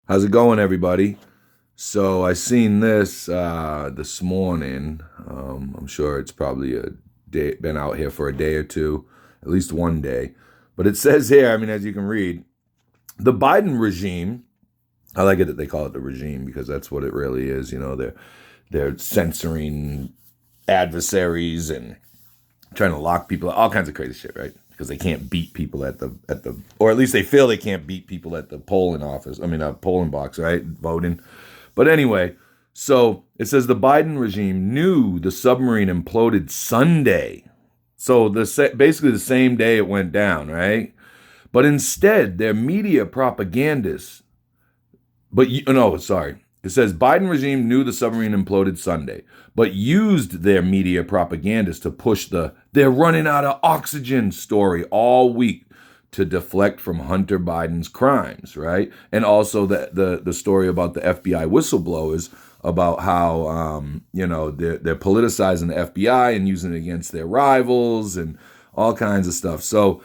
How's it going, everybody? So I seen this this morning. I'm sure it's probably been out here for a day or two, at least one day. But it says here, I mean, as you can read, the Biden regime. I like it that they call it the regime because that's what it really is. You know, they're censoring adversaries and trying to lock people, all kinds of crazy shit, right? Because they can't beat people at the, or at least they feel they can't beat people at the polling office. I mean, polling box, right? Voting. But anyway, so it says the Biden regime knew the submarine imploded Sunday. So basically the same day it went down, right? But instead, their media propagandists, no, sorry. It says Biden regime knew the submarine imploded Sunday, but used their media propagandists to push the "they're running out of oxygen" story all week to deflect from Hunter Biden's crimes, right? And also the story about the FBI whistleblowers about how they're politicizing the FBI and using it against their rivals and all kinds of stuff. So,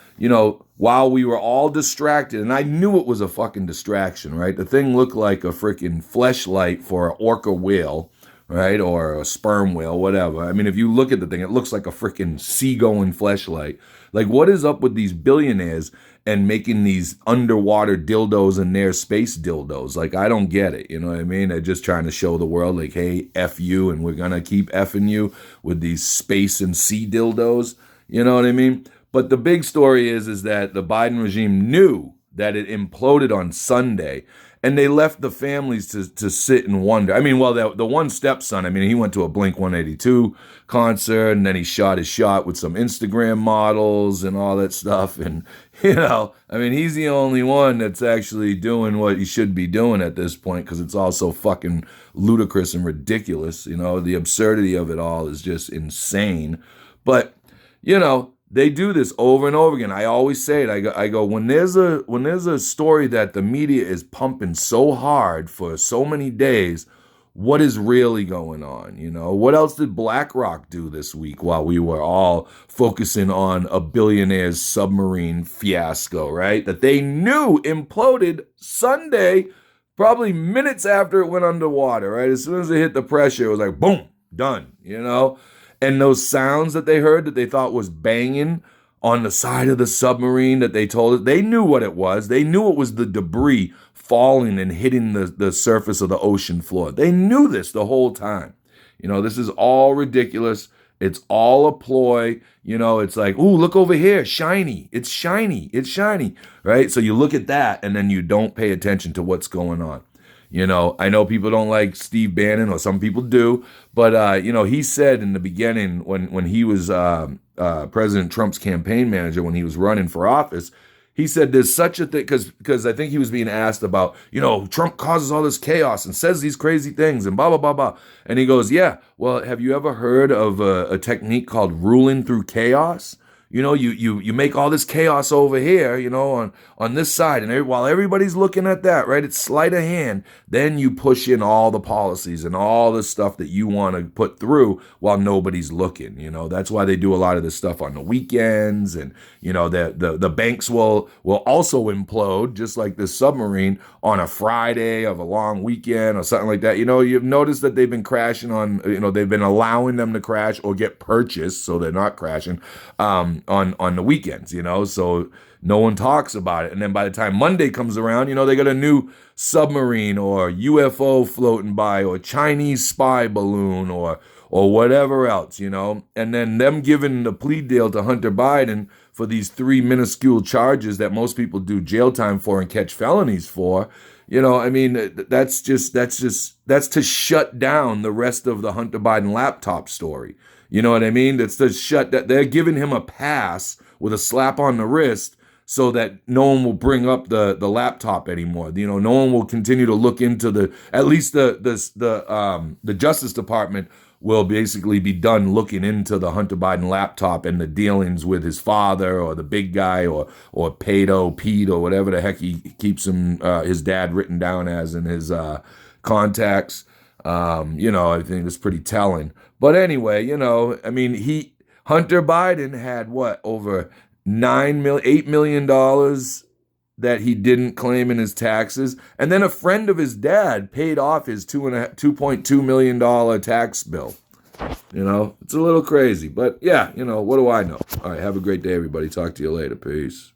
while we were all distracted, and I knew it was a fucking distraction, right? The thing looked like a freaking fleshlight for an orca whale, right? Or a sperm whale, whatever. I mean, if you look at the thing, it looks like a freaking seagoing fleshlight. Like, what is up with these billionaires and making these underwater dildos and their space dildos? Like, I don't get it. You know what I mean? They're just trying to show the world, like, hey, F you, and we're going to keep effing you with these space and sea dildos. You know what I mean? But the big story is that the Biden regime knew that it imploded on Sunday, and they left the families to sit and wonder. I mean, well, the one stepson, I mean, he went to a Blink 182 concert, and then he shot his shot with some Instagram models and all that stuff. And, I mean, he's the only one that's actually doing what he should be doing at this point because it's all so fucking ludicrous and ridiculous. The absurdity of it all is just insane. But they do this over and over again. I always say it. I go when there's a story that the media is pumping so hard for so many days, what is really going on? What else did BlackRock do this week while we were all focusing on a billionaire's submarine fiasco, right? That they knew imploded Sunday, probably minutes after it went underwater, right? As soon as it hit the pressure, it was like, boom, done. And those sounds that they heard that they thought was banging on the side of the submarine that they told us, they knew what it was. They knew it was the debris falling and hitting the surface of the ocean floor. They knew this the whole time. This is all ridiculous. It's all a ploy. It's like, ooh, look over here. Shiny. It's shiny. It's shiny. Right? So you look at that and then you don't pay attention to what's going on. I know people don't like Steve Bannon, or some people do, but he said in the beginning when he was President Trump's campaign manager when he was running for office, he said there's such a thing because I think he was being asked about Trump causes all this chaos and says these crazy things and blah blah blah blah, and he goes, yeah, well, have you ever heard of a technique called ruling through chaos? You make all this chaos over here, on this side, and while everybody's looking at that, right? It's sleight of hand. Then you push in all the policies and all the stuff that you want to put through while nobody's looking. That's why they do a lot of this stuff on the weekends, and the banks will also implode just like this submarine on a Friday of a long weekend or something like that. You've noticed that they've been crashing on. They've been allowing them to crash or get purchased so they're not crashing. On the weekends, so no one talks about it. And then by the time Monday comes around, they got a new submarine or UFO floating by or Chinese spy balloon or whatever else, and then them giving the plea deal to Hunter Biden for these 3 minuscule charges that most people do jail time for and catch felonies for. I mean, that's to shut down the rest of the Hunter Biden laptop story. You know what I mean? That's to shut that. They're giving him a pass with a slap on the wrist so that no one will bring up the laptop anymore. No one will continue to look into at least the Justice Department will basically be done looking into the Hunter Biden laptop and the dealings with his father or the big guy or Pete or whatever the heck he keeps his dad written down as in his contacts. I think it's pretty telling. But anyway, I mean, Hunter Biden had what, over $8 million that he didn't claim in his taxes. And then a friend of his dad paid off his $2.2 million tax bill. You know, it's a little crazy. But yeah, you know, what do I know? All right, have a great day, everybody. Talk to you later. Peace.